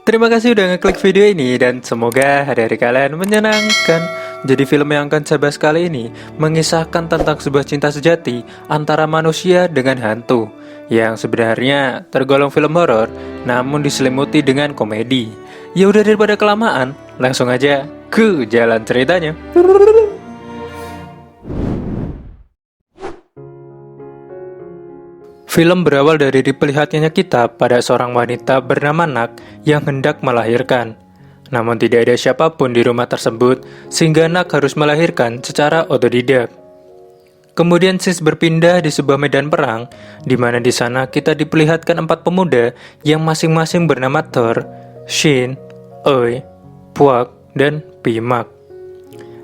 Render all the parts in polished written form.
Terima kasih udah ngeklik video ini dan semoga hari-hari kalian menyenangkan. Jadi film yang akan saya bahas kali ini mengisahkan tentang sebuah cinta sejati antara manusia dengan hantu yang sebenarnya tergolong film horor namun diselimuti dengan komedi. Ya udah daripada kelamaan, langsung aja ke jalan ceritanya. Film berawal dari diperlihatkannya kita pada seorang wanita bernama Nak yang hendak melahirkan. Namun tidak ada siapapun di rumah tersebut sehingga Nak harus melahirkan secara otodidak. Kemudian Sis berpindah di sebuah medan perang, di mana di sana kita diperlihatkan 4 pemuda yang masing-masing bernama Thor, Shin, Oi, Puak, dan Pimak.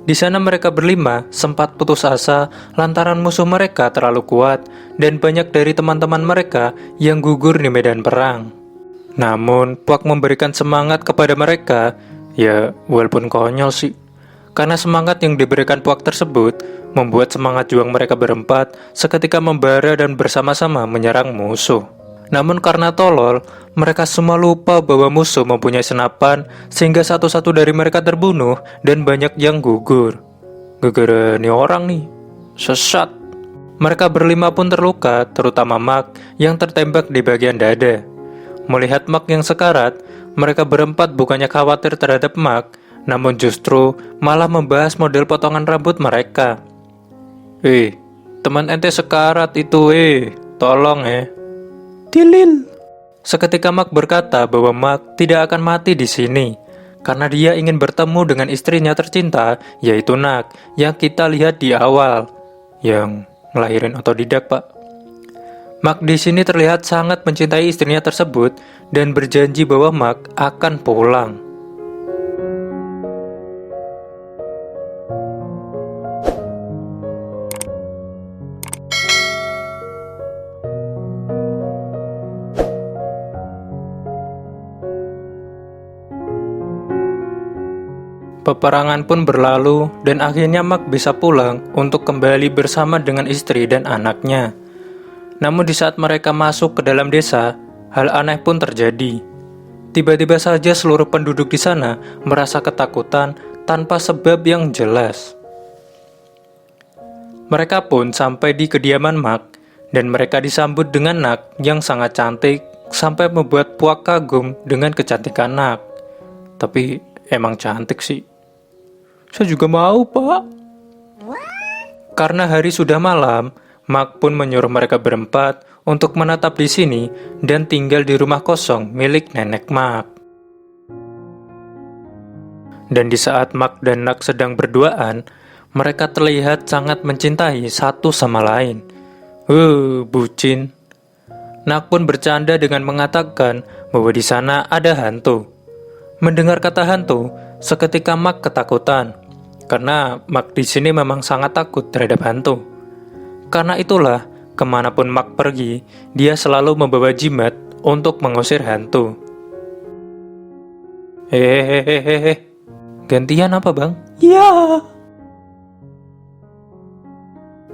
Di sana mereka berlima sempat putus asa lantaran musuh mereka terlalu kuat dan banyak dari teman-teman mereka yang gugur di medan perang. Namun, Puak memberikan semangat kepada mereka, ya walaupun konyol sih. Karena semangat yang diberikan Puak tersebut membuat semangat juang mereka berempat seketika membara dan bersama-sama menyerang musuh. Namun karena tolol, mereka semua lupa bahwa musuh mempunyai senapan sehingga satu-satu dari mereka terbunuh dan banyak yang gugur. Gara-gara ini orang nih, sesat. Mereka berlima pun terluka, terutama Mak yang tertembak di bagian dada. Melihat Mak yang sekarat, mereka berempat bukannya khawatir terhadap Mak, namun justru malah membahas model potongan rambut mereka. Teman ente sekarat itu tolong Tilil. Seketika Mak berkata bahwa Mak tidak akan mati di sini karena dia ingin bertemu dengan istrinya tercinta, yaitu Nak, yang kita lihat di awal, yang ngelahirin otodidak, Pak. Mak di sini terlihat sangat mencintai istrinya tersebut dan berjanji bahwa Mak akan pulang. Peperangan pun berlalu dan akhirnya Mak bisa pulang untuk kembali bersama dengan istri dan anaknya. Namun di saat mereka masuk ke dalam desa, hal aneh pun terjadi. Tiba-tiba saja seluruh penduduk di sana merasa ketakutan tanpa sebab yang jelas. Mereka pun sampai di kediaman Mak dan mereka disambut dengan Nak yang sangat cantik sampai membuat Puak kagum dengan kecantikan Nak. Tapi emang cantik sih. Saya juga mau, Pak. Karena hari sudah malam, Mak pun menyuruh mereka berempat untuk menetap di sini dan tinggal di rumah kosong milik nenek Mak. Dan di saat Mak dan Nak sedang berduaan, mereka terlihat sangat mencintai satu sama lain. Bucin. Nak pun bercanda dengan mengatakan bahwa di sana ada hantu. Mendengar kata hantu, seketika Mak ketakutan, karena Mak di sini memang sangat takut terhadap hantu. Karena itulah, kemanapun Mak pergi, dia selalu membawa jimat untuk mengusir hantu. Gantian apa, Bang? Ya.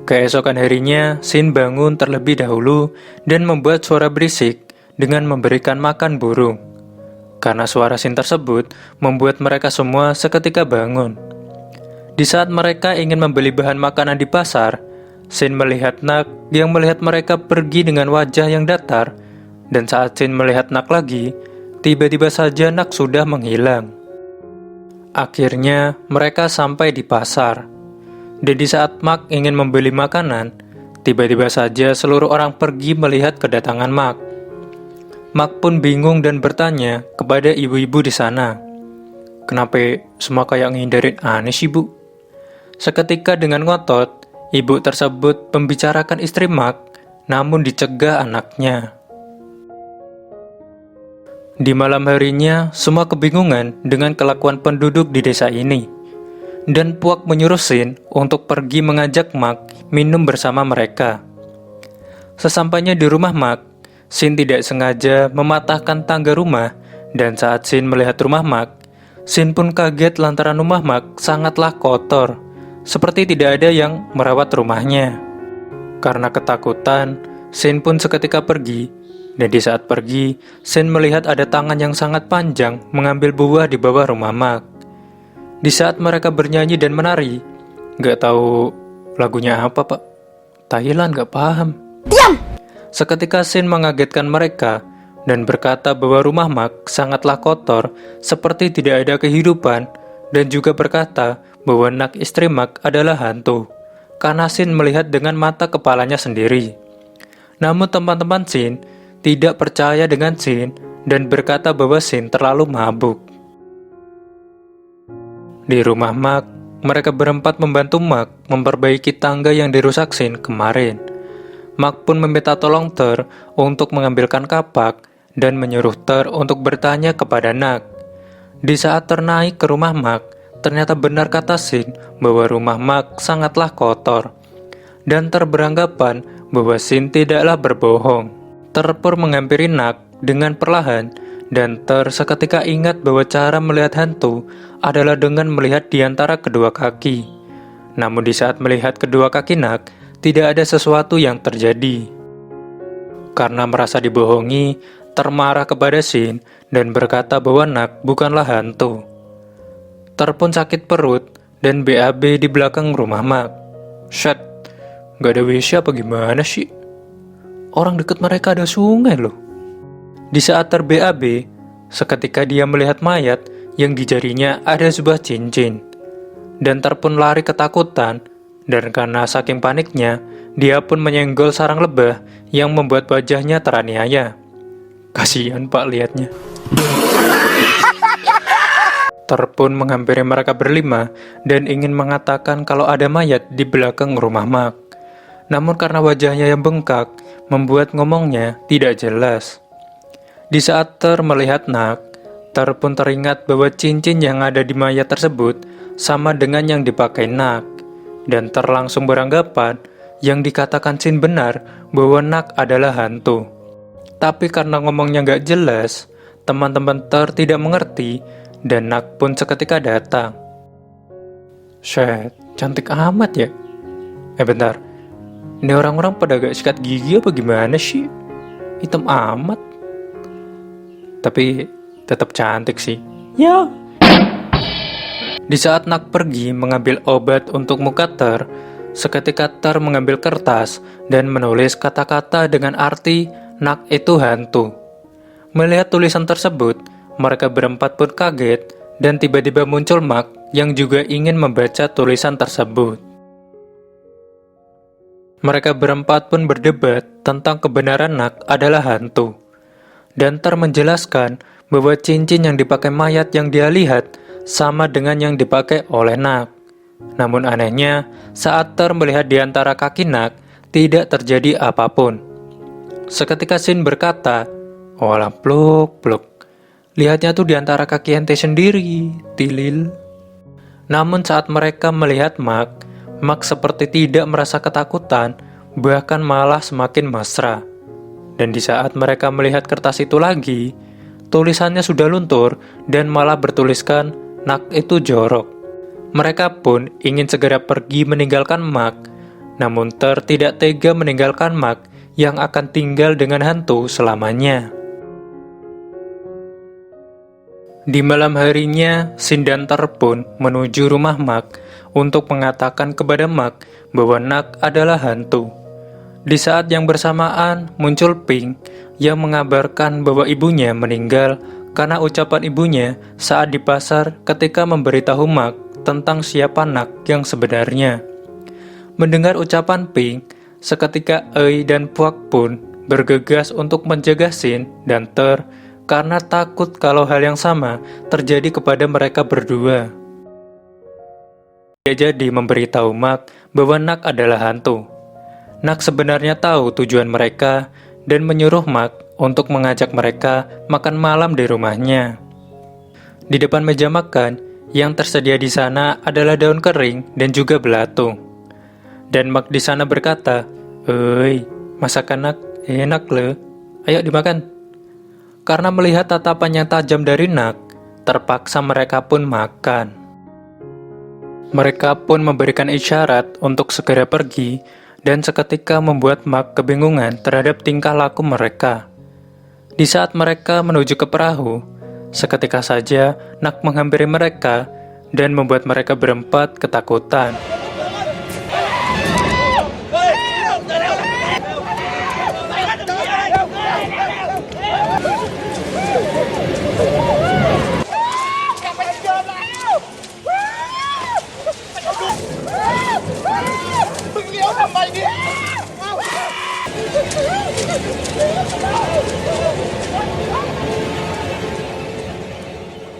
Keesokan harinya, Shin bangun terlebih dahulu dan membuat suara berisik dengan memberikan makan burung. Karena suara Shin tersebut membuat mereka semua seketika bangun. Di saat mereka ingin membeli bahan makanan di pasar, Shin melihat Nak yang melihat mereka pergi dengan wajah yang datar, dan saat Shin melihat Nak lagi, tiba-tiba saja Nak sudah menghilang. Akhirnya mereka sampai di pasar, dan di saat Mak ingin membeli makanan, tiba-tiba saja seluruh orang pergi melihat kedatangan Mak. Mak pun bingung dan bertanya kepada ibu-ibu di sana, "Kenapa semua kayak ngindarin aneh sih, Bu?" Seketika dengan ngotot, ibu tersebut membicarakan istri Mak, namun dicegah anaknya. Di malam harinya, semua kebingungan dengan kelakuan penduduk di desa ini. Dan Puak menyuruh Shin untuk pergi mengajak Mak minum bersama mereka. Sesampainya di rumah Mak, Shin tidak sengaja mematahkan tangga rumah, dan saat Shin melihat rumah Mak, Shin pun kaget lantaran rumah Mak sangatlah kotor, seperti tidak ada yang merawat rumahnya. Karena ketakutan, Shin pun seketika pergi, Dan di saat pergi, Shin melihat ada tangan yang sangat panjang mengambil buah di bawah rumah Mak. Di saat mereka bernyanyi dan menari, gak tahu lagunya apa pak, Thailand gak paham. Diam! Seketika Shin mengagetkan mereka dan berkata bahwa rumah Mak sangatlah kotor seperti tidak ada kehidupan, dan juga berkata bahwa Nak istri Mak adalah hantu, karena Shin melihat dengan mata kepalanya sendiri. Namun teman-teman Shin tidak percaya dengan Shin dan berkata bahwa Shin terlalu mabuk. Di rumah Mak, mereka berempat membantu Mak memperbaiki tangga yang dirusak Shin kemarin. Mak pun meminta tolong Ter untuk mengambilkan kapak dan menyuruh Ter untuk bertanya kepada Nak. Di saat Ter naik ke rumah Mak, ternyata benar kata Shin bahwa rumah Mak sangatlah kotor. Dan Ter beranggapan bahwa Shin tidaklah berbohong. Ter pun menghampiri Nak dengan perlahan, dan Ter seketika ingat bahwa cara melihat hantu adalah dengan melihat di antara kedua kaki. Namun di saat melihat kedua kaki Nak, tidak ada sesuatu yang terjadi. Karena merasa dibohongi, Ter marah kepada Shin dan berkata bahwa Nak bukanlah hantu. Ter pun sakit perut dan BAB di belakang rumah Mak. Shit, gak ada WC apa gimana sih? Orang dekat mereka ada sungai loh. Di saat Ter BAB, seketika dia melihat mayat yang di jarinya ada sebuah cincin. Dan Ter pun lari ketakutan, dan karena saking paniknya, dia pun menyenggol sarang lebah yang membuat wajahnya teraniaya. Kasihan pak lihatnya. Ter pun menghampiri mereka berlima dan ingin mengatakan kalau ada mayat di belakang rumah Mak. Namun karena wajahnya yang bengkak, membuat ngomongnya tidak jelas. Di saat Ter melihat Nak, Ter pun teringat bahwa cincin yang ada di mayat tersebut sama dengan yang dipakai Nak. Dan Ter langsung beranggapan yang dikatakan Shin benar bahwa Nak adalah hantu. Tapi karena ngomongnya gak jelas, teman-teman Ter tidak mengerti dan Nak pun seketika datang. Shit, cantik amat ya. Bentar. Ini orang-orang pada gak sikat gigi apa gimana sih? Hitam amat. Tapi tetap cantik sih. Ya. Di saat Nak pergi mengambil obat untuk muka Ter, seketika Ter mengambil kertas dan menulis kata-kata dengan arti Nak itu hantu. Melihat tulisan tersebut, mereka berempat pun kaget dan tiba-tiba muncul Mak yang juga ingin membaca tulisan tersebut. Mereka berempat pun berdebat tentang kebenaran Nak adalah hantu. Dan Ter menjelaskan bahwa cincin yang dipakai mayat yang dia lihat sama dengan yang dipakai oleh Nak. Namun anehnya, saat Ter melihat di antara kaki Nak, tidak terjadi apapun. Seketika Shin berkata, "Walah pluk. Lihatnya tuh di antara kaki ente sendiri, Tilil." Namun saat mereka melihat Mak seperti tidak merasa ketakutan, bahkan malah semakin mesra. Dan di saat mereka melihat kertas itu lagi, tulisannya sudah luntur dan malah bertuliskan Nak itu jorok. Mereka pun ingin segera pergi meninggalkan Mak, namun Ter tidak tega meninggalkan Mak yang akan tinggal dengan hantu selamanya. Di malam harinya, Shin dan Ter pun menuju rumah Mak untuk mengatakan kepada Mak bahwa Nak adalah hantu. Di saat yang bersamaan muncul Pink yang mengabarkan bahwa ibunya meninggal karena ucapan ibunya saat di pasar ketika memberitahu Mak tentang siapa Nak yang sebenarnya. Mendengar ucapan Pink, seketika Ei dan Puak pun bergegas untuk menjaga Shin dan Ter karena takut kalau hal yang sama terjadi kepada mereka berdua. Dia jadi memberitahu Mak bahwa Nak adalah hantu. Nak sebenarnya tahu tujuan mereka dan menyuruh Mak untuk mengajak mereka makan malam di rumahnya. Di depan meja makan, yang tersedia di sana adalah daun kering dan juga belatung. Dan Mak di sana berkata, "Oi, masakan Nak enak loh, ayo dimakan." Karena melihat tatapan yang tajam dari Nak, terpaksa mereka pun makan. Mereka pun memberikan isyarat untuk segera pergi, dan seketika membuat Mak kebingungan terhadap tingkah laku mereka. Di saat mereka menuju ke perahu, seketika saja Nak menghampiri mereka dan membuat mereka berempat ketakutan.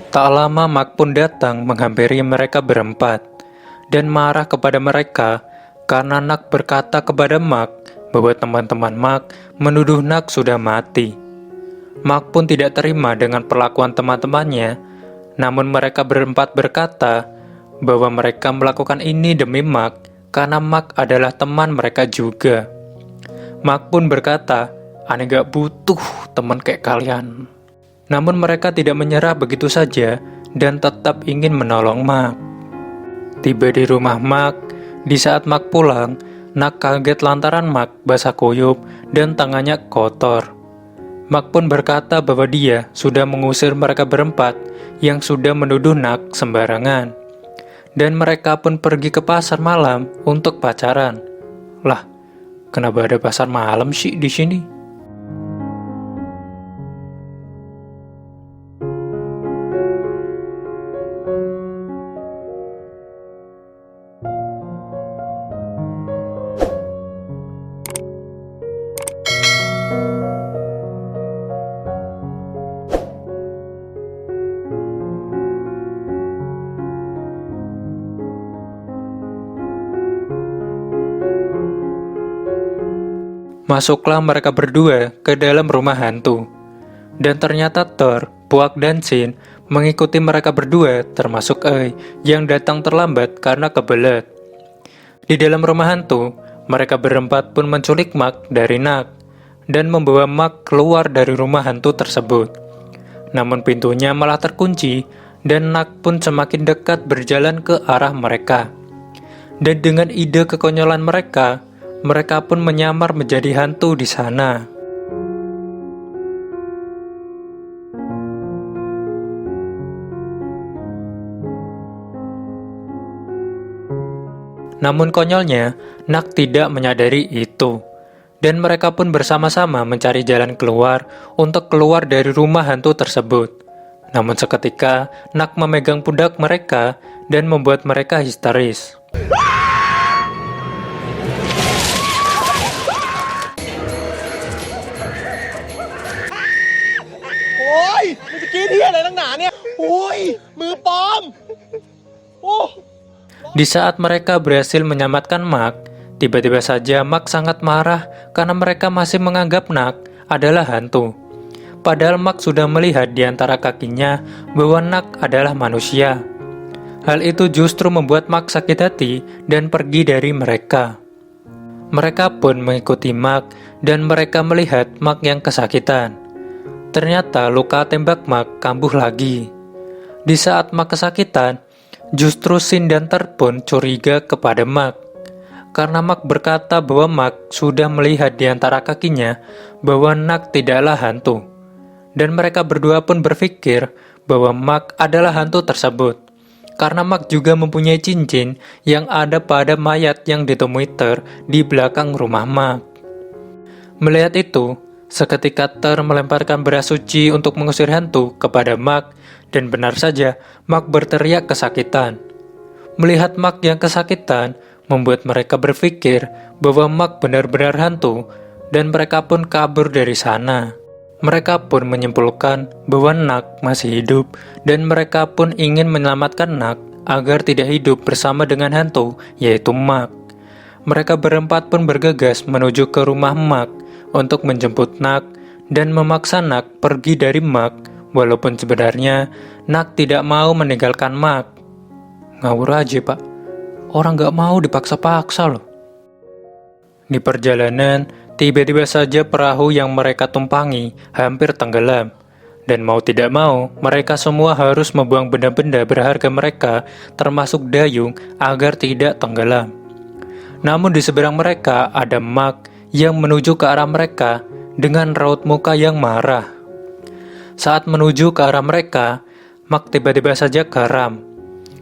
Tak lama Mak pun datang menghampiri mereka berempat dan marah kepada mereka karena Nak berkata kepada Mak bahwa teman-teman Mak menuduh Nak sudah mati. Mak pun tidak terima dengan perlakuan teman-temannya, namun mereka berempat berkata bahwa mereka melakukan ini demi Mak karena Mak adalah teman mereka juga. Mak pun berkata, "Aneh gak butuh teman kayak kalian." Namun mereka tidak menyerah begitu saja dan tetap ingin menolong Mak. Tiba di rumah Mak, di saat Mak pulang, Nak kaget lantaran Mak basah kuyup dan tangannya kotor. Mak pun berkata bahwa dia sudah mengusir mereka berempat yang sudah menuduh Nak sembarangan. Dan mereka pun pergi ke pasar malam untuk pacaran. Lah, kenapa ada pasar malam sih di sini? Masuklah mereka berdua ke dalam rumah hantu. Dan ternyata Thor, Puak dan Shin mengikuti mereka berdua termasuk Ei yang datang terlambat karena kebelet. Di dalam rumah hantu, mereka berempat pun menculik Mak dari Nak dan membawa Mak keluar dari rumah hantu tersebut. Namun pintunya malah terkunci dan Nak pun semakin dekat berjalan ke arah mereka. Dan dengan ide kekonyolan mereka pun menyamar menjadi hantu di sana. Namun konyolnya, Nak tidak menyadari itu. Dan mereka pun bersama-sama mencari jalan keluar untuk keluar dari rumah hantu tersebut. Namun seketika, Nak memegang pundak mereka dan membuat mereka histeris. Di saat mereka berhasil menyelamatkan Mak, tiba-tiba saja Mak sangat marah karena mereka masih menganggap Nak adalah hantu. Padahal Mak sudah melihat di antara kakinya bahwa Nak adalah manusia. Hal itu justru membuat Mak sakit hati dan pergi dari mereka. Mereka pun mengikuti Mak dan mereka melihat Mak yang kesakitan. Ternyata luka tembak Mak kambuh lagi. Di saat Mak kesakitan, justru Shin dan Thor pun curiga kepada Mak. Karena Mak berkata bahwa Mak sudah melihat di antara kakinya bahwa Nak tidaklah hantu. Dan mereka berdua pun berpikir bahwa Mak adalah hantu tersebut. Karena Mak juga mempunyai cincin yang ada pada mayat yang ditemui Thor di belakang rumah Mak. Melihat itu, seketika Thor melemparkan beras suci untuk mengusir hantu kepada Mak, dan benar saja Mak berteriak kesakitan. Melihat Mak yang kesakitan, membuat mereka berpikir bahwa Mak benar-benar hantu, dan mereka pun kabur dari sana. Mereka pun menyimpulkan bahwa Nak masih hidup, dan mereka pun ingin menyelamatkan Nak agar tidak hidup bersama dengan hantu, yaitu Mak. Mereka berempat pun bergegas menuju ke rumah Mak untuk menjemput Nak dan memaksa Nak pergi dari Mak, walaupun sebenarnya Nak tidak mau meninggalkan Mak. Ngawur aja pak, orang gak mau dipaksa-paksa loh. Di perjalanan, tiba-tiba saja perahu yang mereka tumpangi hampir tenggelam. Dan mau tidak mau, mereka semua harus membuang benda-benda berharga mereka, termasuk dayung, agar tidak tenggelam. Namun di seberang mereka ada Mak yang menuju ke arah mereka dengan raut muka yang marah. Saat menuju ke arah mereka, Mak tiba-tiba saja karam.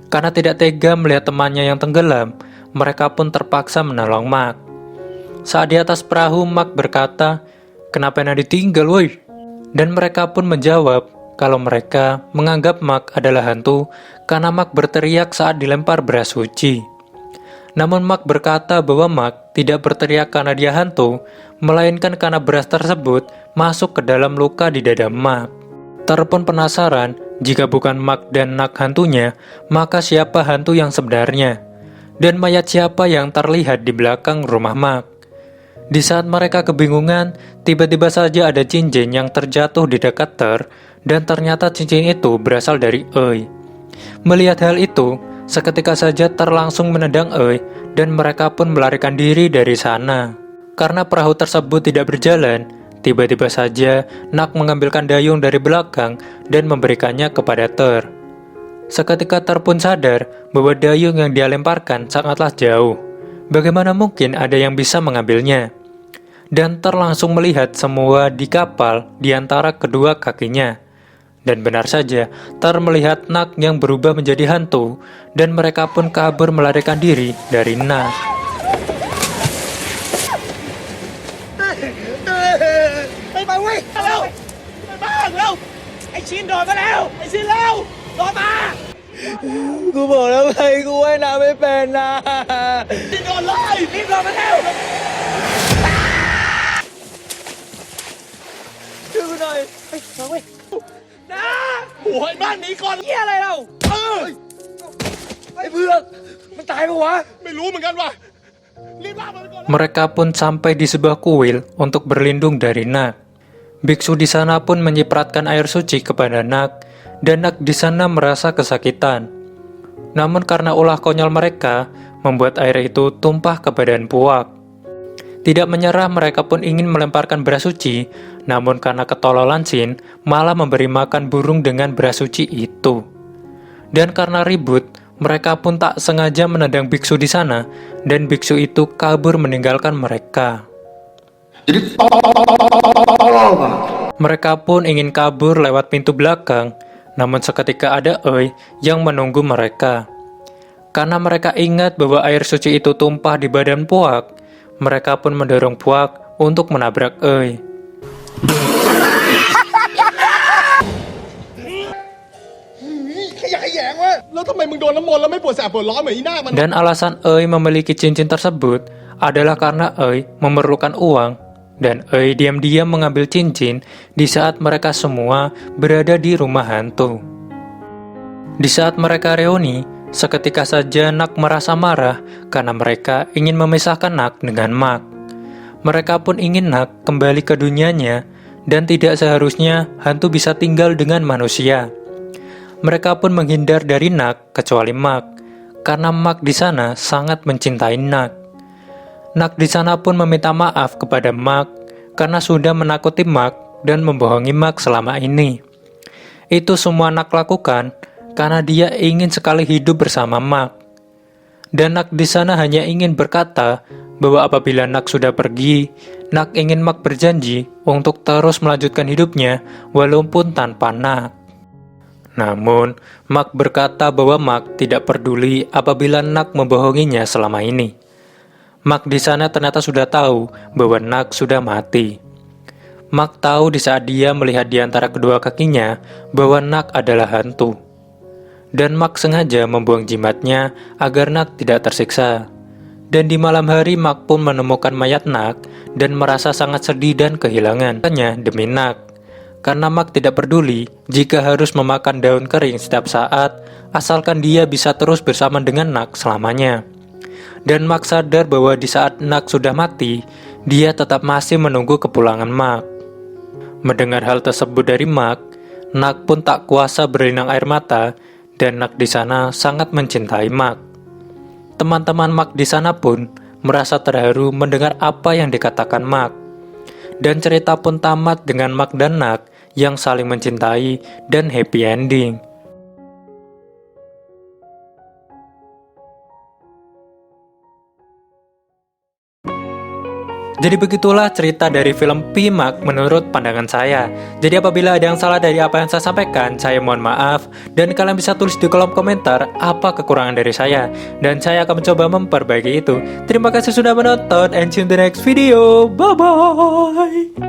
Karena tidak tega melihat temannya yang tenggelam, mereka pun terpaksa menolong Mak. Saat di atas perahu, Mak berkata, "Kenapa enak ditinggal, woi?" Dan mereka pun menjawab kalau mereka menganggap Mak adalah hantu karena Mak berteriak saat dilempar beras suci. Namun Mak berkata bahwa Mak tidak berteriak karena dia hantu, melainkan karena beras tersebut masuk ke dalam luka di dada Mak. Ter pun penasaran, jika bukan Mak dan Nak hantunya, maka siapa hantu yang sebenarnya? Dan mayat siapa yang terlihat di belakang rumah Mak? Di saat mereka kebingungan, tiba-tiba saja ada cincin yang terjatuh di dekat Ter, dan ternyata cincin itu berasal dari Ei. Melihat hal itu, seketika saja Ter langsung menendang Ei, dan mereka pun melarikan diri dari sana. Karena perahu tersebut tidak berjalan, tiba-tiba saja Nak mengambilkan dayung dari belakang dan memberikannya kepada Ter. Seketika Ter pun sadar bahwa dayung yang dia lemparkan sangatlah jauh. Bagaimana mungkin ada yang bisa mengambilnya? Dan Ter langsung melihat semua di kapal di antara kedua kakinya. Dan benar saja, Ter melihat Nak yang berubah menjadi hantu, dan mereka pun kabur melarikan diri dari Nak. ไปเว้ยเร็วไปบ้านเร็วไอ้ชินโดดมาแล้วไอ้ชินเร็วโดดมากูบอกแล้วไงกูว่ายน้ำไม่เป็นนะชินโดดเลยรีบโดดมาเร็วช่วยกูหน่อยไปมาเว้ยนะโอ้ยบ้านนี้ก่อนเหี้ยอะไรเราไอ้เพื่อนมันตายปะวะไม่รู้เหมือนกันว่ะ Mereka pun sampai di sebuah kuil untuk berlindung dari Nak. Biksu di sana pun menyipratkan air suci kepada Nak, dan Nak di sana merasa kesakitan. Namun karena ulah konyol mereka, membuat air itu tumpah ke badan Puak. Tidak menyerah, mereka pun ingin melemparkan beras suci, namun karena ketololan Sin, malah memberi makan burung dengan beras suci itu. Dan karena ribut, mereka pun tak sengaja menendang biksu di sana, dan biksu itu kabur meninggalkan mereka. Mereka pun ingin kabur lewat pintu belakang, namun seketika ada Ei yang menunggu mereka. Karena mereka ingat bahwa air suci itu tumpah di badan Puak, mereka pun mendorong Puak untuk menabrak Ei. Dan alasan Ei memiliki cincin tersebut adalah karena Ei memerlukan uang, dan Ei diam-diam mengambil cincin di saat mereka semua berada di rumah hantu. Di saat mereka reuni, seketika saja Nak merasa marah karena mereka ingin memisahkan Nak dengan Mak. Mereka pun ingin Nak kembali ke dunianya, dan tidak seharusnya hantu bisa tinggal dengan manusia. Mereka pun menghindar dari Nak kecuali Mak, karena Mak di sana sangat mencintai Nak. Nak di sana pun meminta maaf kepada Mak karena sudah menakuti Mak dan membohongi Mak selama ini. Itu semua Nak lakukan karena dia ingin sekali hidup bersama Mak. Dan Nak di sana hanya ingin berkata bahwa apabila Nak sudah pergi, Nak ingin Mak berjanji untuk terus melanjutkan hidupnya walaupun tanpa Nak. Namun, Mak berkata bahwa Mak tidak peduli apabila Nak membohonginya selama ini. Mak di sana ternyata sudah tahu bahwa Nak sudah mati. Mak tahu di saat dia melihat di antara kedua kakinya bahwa Nak adalah hantu. Dan Mak sengaja membuang jimatnya agar Nak tidak tersiksa. Dan di malam hari Mak pun menemukan mayat Nak dan merasa sangat sedih dan kehilangan. Hanya demi Nak. Karena Mak tidak peduli jika harus memakan daun kering setiap saat, asalkan dia bisa terus bersama dengan Nak selamanya. Dan Mak sadar bahwa di saat Nak sudah mati, dia tetap masih menunggu kepulangan Mak. Mendengar hal tersebut dari Mak, Nak pun tak kuasa berlinang air mata, dan Nak di sana sangat mencintai Mak. Teman-teman Mak di sana pun merasa terharu mendengar apa yang dikatakan Mak. Dan cerita pun tamat dengan Mak dan Nak yang saling mencintai dan happy ending. Jadi begitulah cerita dari film Pimak menurut pandangan saya. Jadi apabila ada yang salah dari apa yang saya sampaikan, saya mohon maaf. Dan kalian bisa tulis di kolom komentar apa kekurangan dari saya. Dan saya akan mencoba memperbaiki itu. Terima kasih sudah menonton and see you in the next video. Bye-bye.